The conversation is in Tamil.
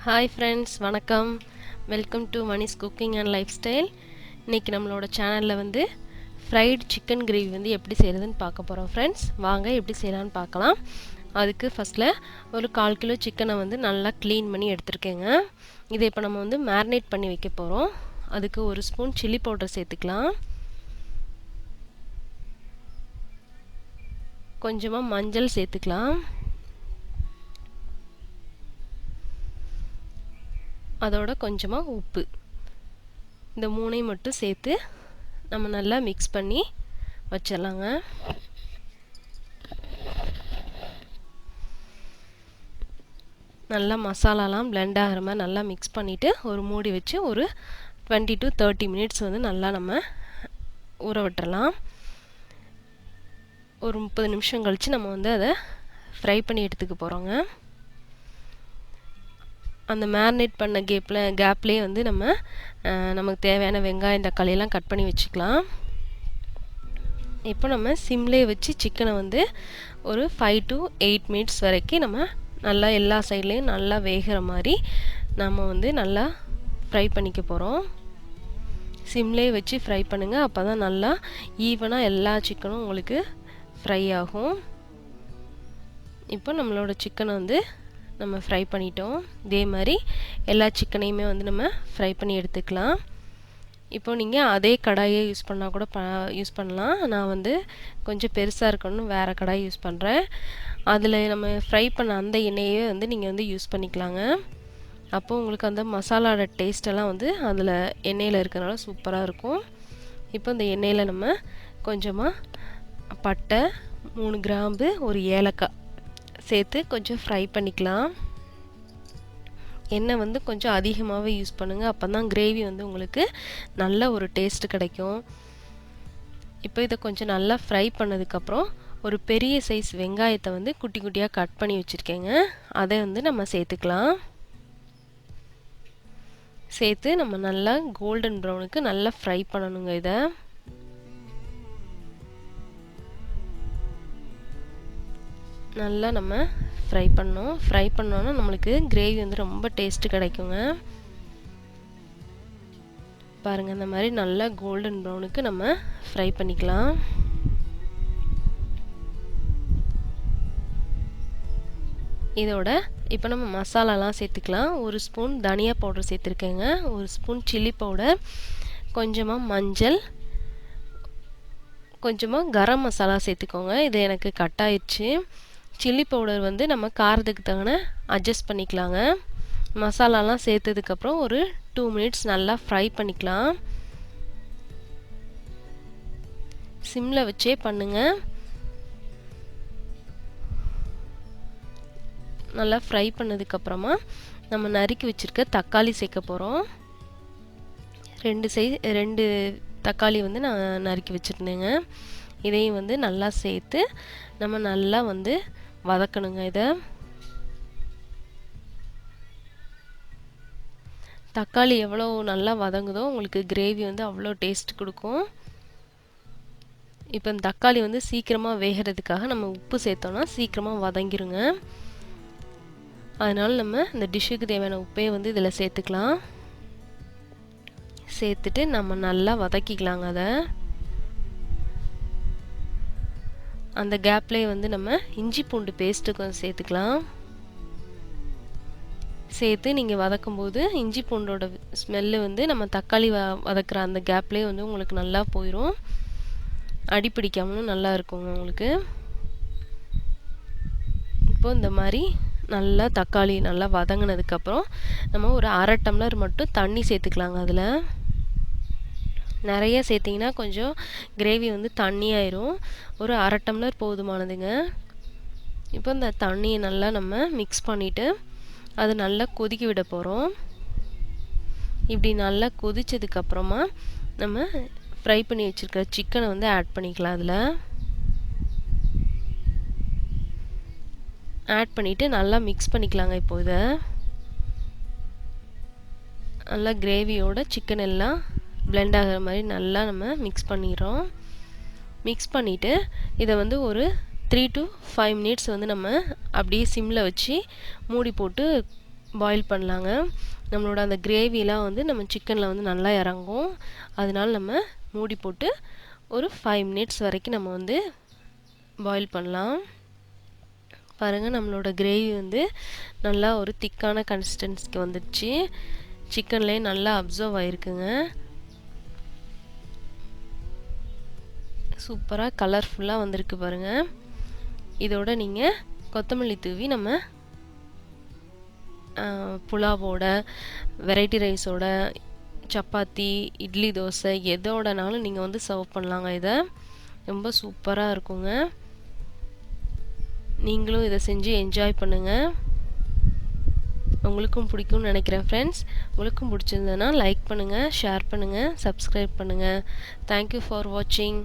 Hi friends, வணக்கம். Welcome to Vani's cooking and lifestyle. இன்னைக்கு நம்மளோட சேனல்ல வந்து fried chicken gravy வந்து எப்படி செய்யறதுன்னு பார்க்க போறோம் friends. வாங்க எப்படி செய்யலாம்னு பார்க்கலாம். அதுக்கு ஃபர்ஸ்ட்ல ஒரு 1/4 கிலோ சிக்கனை வந்து நல்லா க்ளீன் பண்ணி எடுத்துருக்கேங்க. இதை இப்போ நம்ம வந்து மேரினேட் பண்ணி வைக்க போறோம். அதுக்கு ஒரு ஸ்பூன் சில்லி பவுடர் சேர்த்துக்கலாம். கொஞ்சமா மஞ்சள் சேர்த்துக்கலாம். அதோட கொஞ்சமா உப்பு. இந்த மூணையும் மட்டும் சேர்த்து நம்ம நல்லா மிக்ஸ் பண்ணி வச்சிரலாங்க. நல்லா மசாலாலாம் blend ஆகிற மாதிரி நல்லா மிக்ஸ் பண்ணிட்டு ஒரு மூடி வச்சு ஒரு 20 to 30 minutes வந்து நல்லா நம்ம ஊற விட்டுறலாம். ஒரு 30 நிமிஷம் கழிச்சு நம்ம வந்து அதை ஃப்ரை பண்ணி எடுத்துக்க போறோங்க. அந்த மேரினேட் பண்ண கேப்லேயே வந்து நமக்கு தேவையான வெங்காயம் தக்காளி எல்லாம் கட் பண்ணி வச்சுக்கலாம். இப்போ நம்ம சிம்லேயே வச்சு சிக்கனை வந்து ஒரு 5 to 8 minutes வரைக்கும் நம்ம நல்லா எல்லா சைட்லேயும் நல்லா வேகிற மாதிரி நம்ம வந்து நல்லா ஃப்ரை பண்ணிக்க போகிறோம். சிம்லேயே வச்சு ஃப்ரை பண்ணுங்கள். அப்போ தான் நல்லா ஈவனாக எல்லா சிக்கனும் உங்களுக்கு ஃப்ரை ஆகும். இப்போ நம்மளோட சிக்கனை வந்து நம்ம ஃப்ரை பண்ணிட்டோம். இதே மாதிரி எல்லா சிக்கனையுமே வந்து நம்ம ஃப்ரை பண்ணி எடுத்துக்கலாம். இப்போ நீங்கள் அதே கடாயை யூஸ் பண்ணால் கூட யூஸ் பண்ணலாம். நான் வந்து கொஞ்சம் பெருசாக இருக்கணும்னு வேறு கடாய் யூஸ் பண்ணுறேன். அதில் நம்ம ஃப்ரை பண்ண அந்த எண்ணெயே வந்து நீங்கள் வந்து யூஸ் பண்ணிக்கலாங்க. அப்போது உங்களுக்கு அந்த மசாலாவோட டேஸ்ட்டெல்லாம் வந்து அதில் எண்ணெயில் இருக்கிறனால சூப்பராக இருக்கும். இப்போ இந்த எண்ணெயில் நம்ம கொஞ்சமாக பட்டை, 3 கிராம்பு, ஒரு ஏலக்காய் சேர்த்து கொஞ்சம் ஃப்ரை பண்ணிக்கலாம். எண்ணெய் வந்து கொஞ்சம் அதிகமாகவே யூஸ் பண்ணுங்கள். அப்போ தான் கிரேவி வந்து உங்களுக்கு நல்ல ஒரு டேஸ்ட் கிடைக்கும். இப்போ இதை கொஞ்சம் நல்லா ஃப்ரை பண்ணதுக்கப்புறம் ஒரு பெரிய சைஸ் வெங்காயத்தை வந்து குட்டி குட்டியாக கட் பண்ணி வச்சுருக்கேங்க. அதை வந்து நம்ம சேர்த்துக்கலாம். சேர்த்து நம்ம நல்லா கோல்டன் ப்ரௌனுக்கு நல்லா ஃப்ரை பண்ணணுங்க. இதை நல்லா நம்ம ஃப்ரை பண்ணோம். ஃப்ரை பண்ணோன்னா நம்மளுக்கு கிரேவி வந்து ரொம்ப டேஸ்ட்டு கிடைக்குங்க. பாருங்கள், இந்த மாதிரி நல்லா கோல்டன் ப்ரௌனுக்கு நம்ம ஃப்ரை பண்ணிக்கலாம். இதோட இப்போ நம்ம மசாலாலாம் சேர்த்துக்கலாம். ஒரு ஸ்பூன் தனியா பவுடர் சேர்த்துருக்கேங்க. ஒரு ஸ்பூன் சில்லி பவுடர், கொஞ்சமாக மஞ்சள், கொஞ்சமாக கரம் மசாலா சேர்த்துக்கோங்க. இது எனக்கு கட் ஆயிடுச்சு. சில்லி பவுடர் வந்து நம்ம காரத்துக்கு தகுந்த அட்ஜஸ்ட் பண்ணிக்கலாங்க. மசாலாலாம் சேர்த்ததுக்கப்புறம் ஒரு 2 minutes நல்லா ஃப்ரை பண்ணிக்கலாம். சிம்மில் வச்சே பண்ணுங்க. நல்லா ஃப்ரை பண்ணதுக்கப்புறமா நம்ம நறுக்கி வச்சுருக்க தக்காளி சேர்க்க போகிறோம். 2 தக்காளி வந்து நான் நறுக்கி வச்சுருந்தேங்க. இதையும் வந்து நல்லா சேர்த்து நம்ம நல்லா வந்து வதக்கணுங்க. இதை தக்காளி எவ்வளோ நல்லா வதங்குதோ உங்களுக்கு கிரேவி வந்து அவ்வளோ டேஸ்ட் கொடுக்கும். இப்போ இந்த தக்காளி வந்து சீக்கிரமாக வேகிறதுக்காக நம்ம உப்பு சேர்த்தோம்னா சீக்கிரமாக வதங்கிருங்க. அதனால நம்ம இந்த டிஷ்ஷுக்கு தேவையான உப்பே வந்து இதில் சேர்த்துக்கலாம். சேர்த்துட்டு நம்ம நல்லா வதக்கிக்கலாங்க. அதை அந்த கேப்லேயே வந்து நம்ம இஞ்சி பூண்டு பேஸ்ட்டு கொஞ்சம் சேர்த்துக்கலாம். சேர்த்து நீங்கள் வதக்கும்போது இஞ்சி பூண்டோட ஸ்மெல்லு வந்து நம்ம தக்காளி வதக்குற அந்த கேப்லேயே வந்து உங்களுக்கு நல்லா போயிடும். அடி பிடிக்காமலும் நல்லா இருக்குங்க உங்களுக்கு. இப்போ இந்த மாதிரி நல்லா தக்காளி நல்லா வதங்கினதுக்கப்புறம் நம்ம ஒரு 1/2 டம்ளர் மட்டும் தண்ணி சேர்த்துக்கலாங்க. அதில் நிறைய சேர்த்திங்கன்னா கொஞ்சம் கிரேவி வந்து தண்ணியாயிரும். ஒரு 1/2 டம்ளர் போதுமானதுங்க. இப்போ இந்த தண்ணியை நல்லா நம்ம மிக்ஸ் பண்ணிவிட்டு அது நல்லா கொதிக்க விட போகிறோம். இப்படி நல்லா கொதிச்சதுக்கப்புறமா நம்ம ஃப்ரை பண்ணி வச்சுருக்கிற சிக்கனை வந்து ஆட் பண்ணிக்கலாம். அதில் ஆட் பண்ணிவிட்டு நல்லா மிக்ஸ் பண்ணிக்கலாங்க. இப்போ இதை நல்லா கிரேவியோட சிக்கன் எல்லாம் பிளெண்ட் ஆகிற மாதிரி நல்லா நம்ம மிக்ஸ் பண்ணிடுறோம். மிக்ஸ் பண்ணிவிட்டு இதை வந்து ஒரு 3 to 5 minutes வந்து நம்ம அப்படியே சிம்மில் வச்சு மூடி போட்டு பாயில் பண்ணலாங்க. நம்மளோட அந்த கிரேவிலாம் வந்து நம்ம சிக்கனில் வந்து நல்லா இறங்கும். அதனால நம்ம மூடி போட்டு ஒரு 5 மினிட்ஸ் வரைக்கும் நம்ம வந்து பாயில் பண்ணலாம். பாருங்கள், நம்மளோட கிரேவி வந்து நல்லா ஒரு திக்கான கன்சிஸ்டன்சிக்கு வந்துடுச்சு. சிக்கன்லேயே நல்லா அப்சர்வ் ஆகிருக்குங்க. சூப்பராக கலர்ஃபுல்லாக வந்திருக்கு பாருங்கள். இதோட நீங்கள் கொத்தமல்லி தூவி நம்ம புலாவோட, வெரைட்டி ரைஸோட, சப்பாத்தி, இட்லி, தோசை எதோடனாலும் நீங்கள் வந்து சர்வ் பண்ணலாங்க. இதை ரொம்ப சூப்பராக இருக்குங்க. நீங்களும் இதை செஞ்சு என்ஜாய் பண்ணுங்கள். உங்களுக்கும் பிடிக்கும்னு நினைக்கிறேன் ஃப்ரெண்ட்ஸ். உங்களுக்கும் பிடிச்சிருந்ததுன்னா லைக் பண்ணுங்கள், ஷேர் பண்ணுங்கள், சப்ஸ்கிரைப் பண்ணுங்கள். தேங்க்யூ ஃபார் வாட்சிங்.